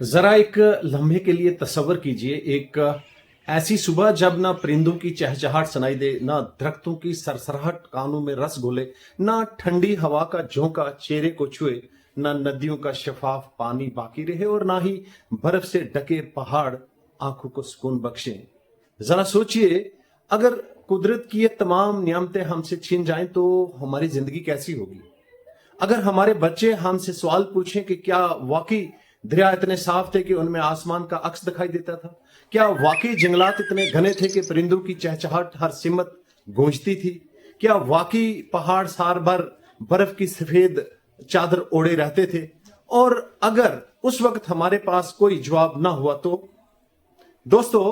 जरा एक लम्हे के लिए तसव्वुर कीजिए एक ऐसी सुबह जब ना परिंदों की चहचहाट सुनाई दे, ना दरख्तों की सरसराहट कानों में रस घोले, ना ठंडी हवा का झोंका चेहरे को छुए, ना नदियों का शफाफ पानी बाकी रहे और ना ही बर्फ से ढके पहाड़ आंखों को सुकून बख्शे। जरा सोचिए, अगर कुदरत की ये तमाम नियामतें हमसे छीन जाएं तो हमारी जिंदगी कैसी होगी। अगर हमारे बच्चे हमसे सवाल पूछें कि क्या वाकई दरिया इतने साफ थे कि उनमें आसमान का अक्स दिखाई देता था, क्या वाकई जंगलात इतने घने थे कि परिंदों की चहचहाट हर सिमत गूंजती थी, क्या वाकई पहाड़ साल भर बर्फ की सफेद चादर ओढ़े रहते थे। और अगर उस वक्त हमारे पास कोई जवाब ना हुआ तो दोस्तों,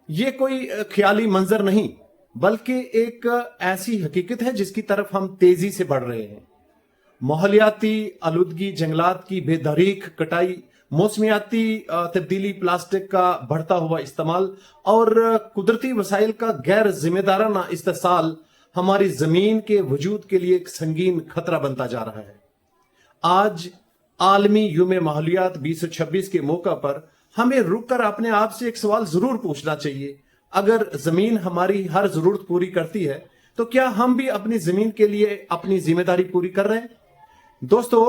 ये कोई ख्याली मंजर नहीं बल्कि एक ऐसी हकीकत है जिसकी तरफ हम तेजी से बढ़ रहे हैं। माहौलियाती आलूदगी, जंगलात की बेदरीक कटाई, मौसमियाती तब्दीली, प्लास्टिक का बढ़ता हुआ इस्तेमाल और कुदरती वसाइल का गैर जिम्मेदाराना इस्तेसाल हमारी जमीन के वजूद के लिए एक संगीन खतरा बनता जा रहा है। आज आलमी यूम माहौलियात 2026 के मौका पर हमें रुक कर अपने आप से एक सवाल जरूर पूछना चाहिए। अगर जमीन हमारी हर जरूरत पूरी करती है तो क्या हम भी अपनी जमीन के लिए अपनी जिम्मेदारी पूरी कर रहे हैं। दोस्तों,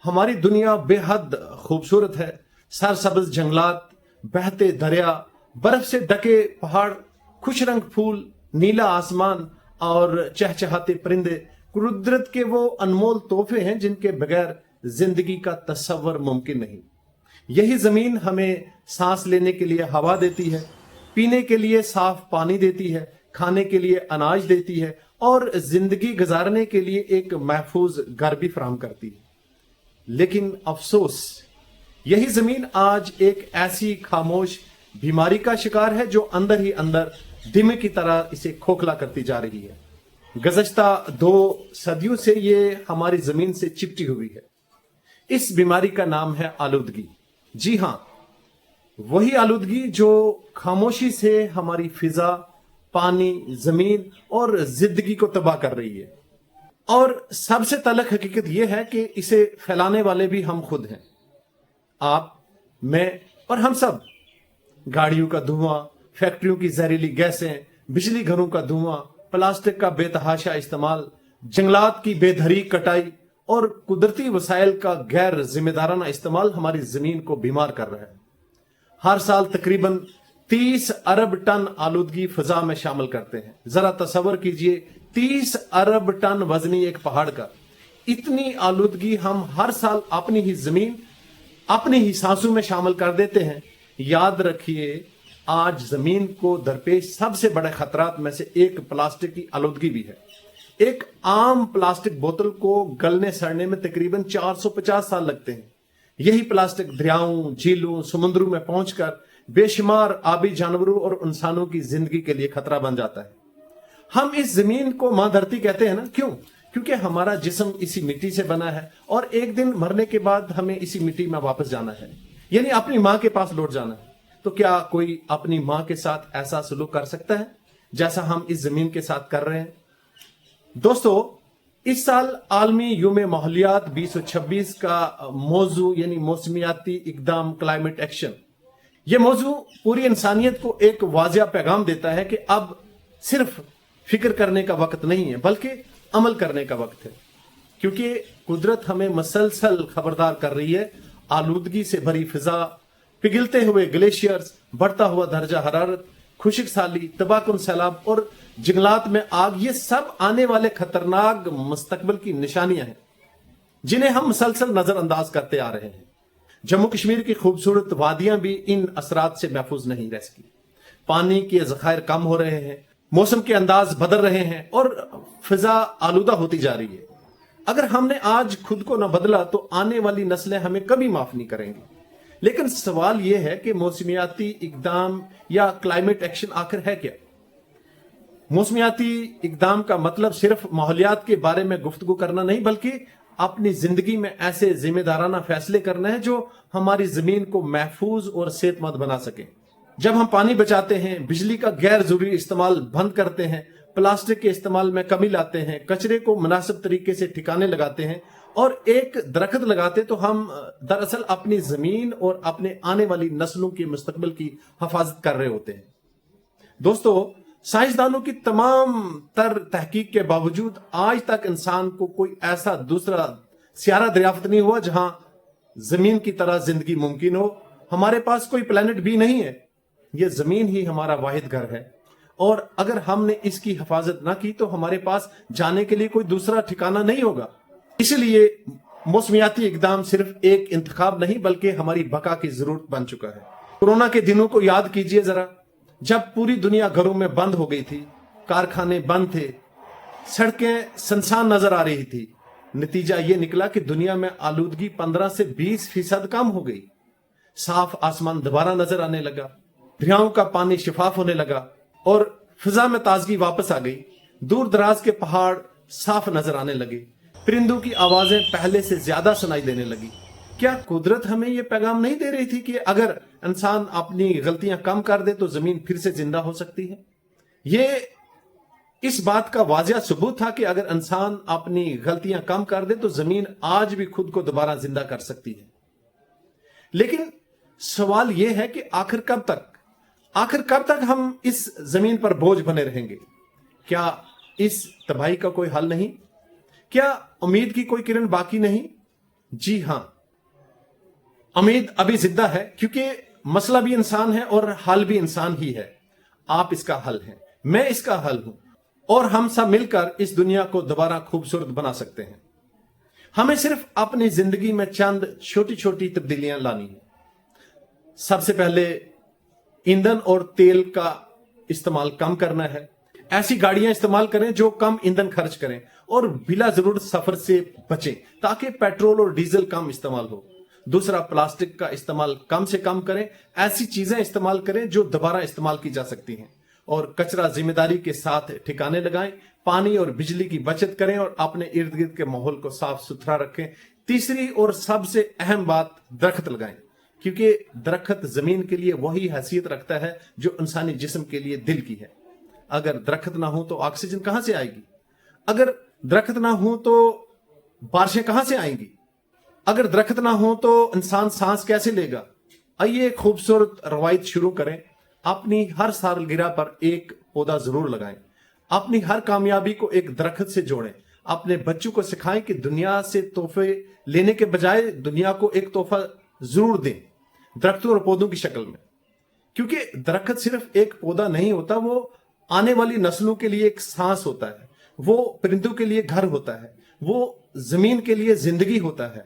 हमारी दुनिया बेहद खूबसूरत है। सरसब्ज जंगलात, बहते दरिया, बर्फ से ढके पहाड़, खुश रंग फूल, नीला आसमान और चहचहाते परिंदे कुदरत के वो अनमोल तोहफे हैं जिनके बगैर जिंदगी का तस्वर मुमकिन नहीं। यही जमीन हमें सांस लेने के लिए हवा देती है, पीने के लिए साफ पानी देती है, खाने के लिए अनाज देती है और जिंदगी गुजारने के लिए एक महफूज घर भी फराहम करती है। लेकिन अफसोस, यही जमीन आज एक ऐसी खामोश बीमारी का शिकार है जो अंदर ही अंदर दिमे की तरह इसे खोखला करती जा रही है। गुज़श्ता 2 सदियों से ये हमारी जमीन से चिपटी हुई है। इस बीमारी का नाम है आलूदगी। जी हां, वही आलूदगी जो खामोशी से हमारी फिजा, पानी, जमीन और जिंदगी को तबाह कर रही है। और सबसे तलख हकीकत यह है कि इसे फैलाने वाले भी हम खुद हैं। आप, मैं और हम सब। गाड़ियों का धुआं, फैक्ट्रियों की जहरीली गैसें, बिजली घरों का धुआं, प्लास्टिक का बेतहाशा इस्तेमाल, जंगलात की बेधरी कटाई और कुदरती वसाइल का गैर जिम्मेदाराना इस्तेमाल हमारी जमीन को बीमार कर रहा है। हर साल तकरीबन 30 अरब टन आलूदगी फिजा में शामिल करते हैं। जरा तसव्वुर कीजिए, 30 अरब टन वजनी एक पहाड़ का। इतनी आलूदगी हम हर साल अपनी ही जमीन, अपनी ही सांसों में शामिल कर देते हैं। याद रखिए, आज जमीन को दरपेश सबसे बड़े खतरात में से एक प्लास्टिक की आलूदगी भी है। एक आम प्लास्टिक बोतल को गलने सड़ने में तकरीबन 450 साल लगते हैं। यही प्लास्टिक दरियाओं, झीलों, समुद्रों में पहुंचकर बेशुमार आबी जानवरों और इंसानों की जिंदगी के लिए खतरा बन जाता है। हम इस जमीन को मां धरती कहते हैं ना, क्यों? क्योंकि हमारा जिस्म इसी मिट्टी से बना है और एक दिन मरने के बाद हमें इसी मिट्टी में वापस जाना है, यानी अपनी मां के पास लौट जाना है। तो क्या कोई अपनी मां के साथ ऐसा सलूक कर सकता है जैसा हम इस जमीन के साथ कर रहे हैं? दोस्तों, इस साल आलमी यूम माहौलियात 2026 का मौजू यानी मौसमियाती इकदाम, क्लाइमेट एक्शन, यह मौजू पूरी इंसानियत को एक वाजिया पैगाम देता है कि अब सिर्फ फिक्र करने का वक्त नहीं है बल्कि अमल करने का वक्त है। क्योंकि कुदरत हमें मसलसल खबरदार कर रही है। आलूदगी से भरी फिजा, पिघलते हुए ग्लेशियर्स, बढ़ता हुआ दर्जा हरारत, खुश्क साली, तबाहकुन सैलाब और जंगलात में आग, ये सब आने वाले खतरनाक मुस्तकबिल की निशानियां हैं जिन्हें हम मसलसल नजरअंदाज करते आ रहे हैं। जम्मू कश्मीर की खूबसूरत वादियां भी इन असरात से महफूज नहीं रह सकी। पानी के जखायर कम हो रहे हैं, मौसम के अंदाज बदल रहे हैं और फिजा आलूदा होती जा रही है। अगर हमने आज खुद को न बदला तो आने वाली नस्लें हमें कभी माफ नहीं करेंगी। लेकिन सवाल यह है कि मौसमियाती इकदाम या क्लाइमेट एक्शन आखिर है क्या? मौसमियाती इकदाम का मतलब सिर्फ माहौलियात के बारे में गुफ्तगू करना नहीं बल्कि अपनी जिंदगी में ऐसे जिम्मेदाराना फैसले करना है जो हमारी जमीन को महफूज और सेहतमंद बना सके। जब हम पानी बचाते हैं, बिजली का गैर जरूरी इस्तेमाल बंद करते हैं, प्लास्टिक के इस्तेमाल में कमी लाते हैं, कचरे को मुनासिब तरीके से ठिकाने लगाते हैं اور ایک درخت لگاتے تو ہم دراصل اپنی زمین اور اپنے آنے والی نسلوں کے مستقبل کی حفاظت کر رہے ہوتے ہیں. دوستو، سائنسدانوں کی تمام تر تحقیق کے باوجود آج تک انسان کو کوئی ایسا دوسرا سیارہ دریافت نہیں ہوا جہاں زمین کی طرح زندگی ممکن ہو. ہمارے پاس کوئی پلانٹ بھی نہیں ہے. یہ زمین ہی ہمارا واحد گھر ہے، اور اگر ہم نے اس کی حفاظت نہ کی تو ہمارے پاس جانے کے لیے کوئی دوسرا ٹھکانہ نہیں ہوگا. اسی لیے موسمیاتی اقدام صرف ایک انتخاب نہیں بلکہ ہماری بقا کی ضرورت بن چکا ہے. کورونا کے دنوں کو یاد کیجئے ذرا، جب پوری دنیا گھروں میں بند ہو گئی تھی، کارخانے بند تھے، سڑکیں سنسان نظر آ رہی تھی. نتیجہ یہ نکلا کہ دنیا میں آلودگی 15 سے 20% کم ہو گئی. صاف آسمان دوبارہ نظر آنے لگا، دریاؤں کا پانی شفاف ہونے لگا، اور فضا میں تازگی واپس آ گئی. دور دراز کے پہاڑ صاف نظر آنے لگے، پرندوں کی آوازیں پہلے سے زیادہ سنائی دینے لگی. کیا قدرت ہمیں یہ پیغام نہیں دے رہی تھی کہ اگر انسان اپنی غلطیاں کم کر دے تو زمین پھر سے زندہ ہو سکتی ہے؟ یہ اس بات کا واضح ثبوت تھا کہ اگر انسان اپنی غلطیاں کم کر دے تو زمین آج بھی خود کو دوبارہ زندہ کر سکتی ہے. لیکن سوال یہ ہے کہ آخر کب تک ہم اس زمین پر بوجھ بنے رہیں گے؟ کیا اس تباہی کا کوئی حل نہیں؟ کیا امید کی کوئی کرن باقی نہیں؟ جی ہاں، امید ابھی زندہ ہے، کیونکہ مسئلہ بھی انسان ہے اور حل بھی انسان ہی ہے. آپ اس کا حل ہیں، میں اس کا حل ہوں، اور ہم سب مل کر اس دنیا کو دوبارہ خوبصورت بنا سکتے ہیں. ہمیں صرف اپنی زندگی میں چند چھوٹی چھوٹی تبدیلیاں لانی ہیں. سب سے پہلے ایندھن اور تیل کا استعمال کم کرنا ہے. ایسی گاڑیاں استعمال کریں جو کم ایندھن خرچ کریں اور بلا ضرورت سفر سے بچیں تاکہ پیٹرول اور ڈیزل کم استعمال ہو. دوسرا، پلاسٹک کا استعمال کم سے کم کریں. ایسی چیزیں استعمال کریں جو دوبارہ استعمال کی جا سکتی ہیں. اور کچرا ذمہ داری کے ساتھ ٹھکانے لگائیں. پانی اور بجلی کی بچت کریں اور اپنے ارد گرد کے ماحول کو صاف ستھرا رکھیں. تیسری اور سب سے اہم بات، درخت لگائیں، کیونکہ درخت زمین کے لیے وہی حیثیت رکھتا ہے جو انسانی جسم کے لیے دل کی ہے. اگر درخت نہ ہو تو آکسیجن کہاں سے آئے گی؟ اگر درخت نہ ہو تو بارشیں کہاں سے آئیں گی؟ اگر درخت نہ ہو تو انسان سانس کیسے لے گا؟ آئیے ایک خوبصورت روایت شروع کریں. اپنی ہر سالگرہ پر ایک پودا ضرور لگائیں. اپنی ہر کامیابی کو ایک درخت سے جوڑیں. اپنے بچوں کو سکھائیں کہ دنیا سے تحفے لینے کے بجائے دنیا کو ایک تحفہ ضرور دیں، درختوں اور پودوں کی شکل میں. کیونکہ درخت صرف ایک پودا نہیں ہوتا، وہ آنے والی نسلوں کے لیے ایک سانس ہوتا ہے، وہ پرندوں کے لیے گھر ہوتا ہے، وہ زمین کے لیے زندگی ہوتا ہے،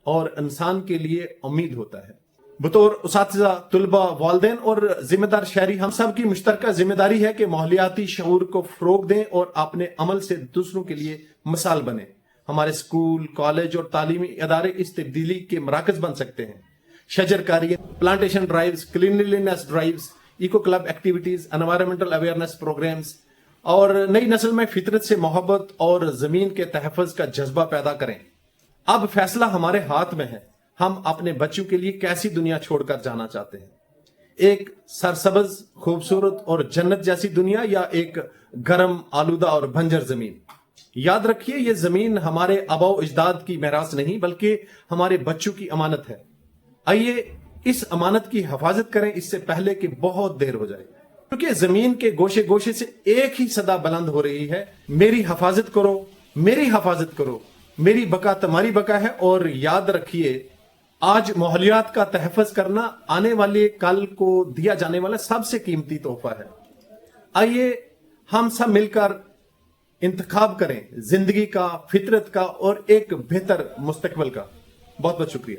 اور انسان کے لیے امید ہوتا ہے. بطور اساتذہ، طلبہ، والدین اور ذمہ دار شہری، ہم سب کی مشترکہ ذمہ داری ہے کہ ماحولیاتی شعور کو فروغ دیں اور اپنے عمل سے دوسروں کے لیے مثال بنیں. ہمارے اسکول، کالج اور تعلیمی ادارے اس تبدیلی کے مراکز بن سکتے ہیں. شجر کاری، plantation drives, cleanliness drives, eco club activities, environmental awareness programs, اور نئی نسل میں فطرت سے محبت اور زمین کے تحفظ کا جذبہ پیدا کریں. اب فیصلہ ہمارے ہاتھ میں ہے. ہم اپنے بچوں کے لیے کیسی دنیا چھوڑ کر جانا چاہتے ہیں؟ ایک سرسبز، خوبصورت اور جنت جیسی دنیا، یا ایک گرم، آلودہ اور بنجر زمین؟ یاد رکھیے، یہ زمین ہمارے آباء و اجداد کی میراث نہیں بلکہ ہمارے بچوں کی امانت ہے. آئیے اس امانت کی حفاظت کریں اس سے پہلے کہ بہت دیر ہو جائے. کیونکہ زمین کے گوشے گوشے سے ایک ہی صدا بلند ہو رہی ہے، میری حفاظت کرو، میری حفاظت کرو، میری بقا تمہاری بقا ہے. اور یاد رکھیے، آج ماحولیات کا تحفظ کرنا آنے والے کل کو دیا جانے والا سب سے قیمتی تحفہ ہے. آئیے ہم سب مل کر انتخاب کریں زندگی کا، فطرت کا اور ایک بہتر مستقبل کا. بہت بہت شکریہ.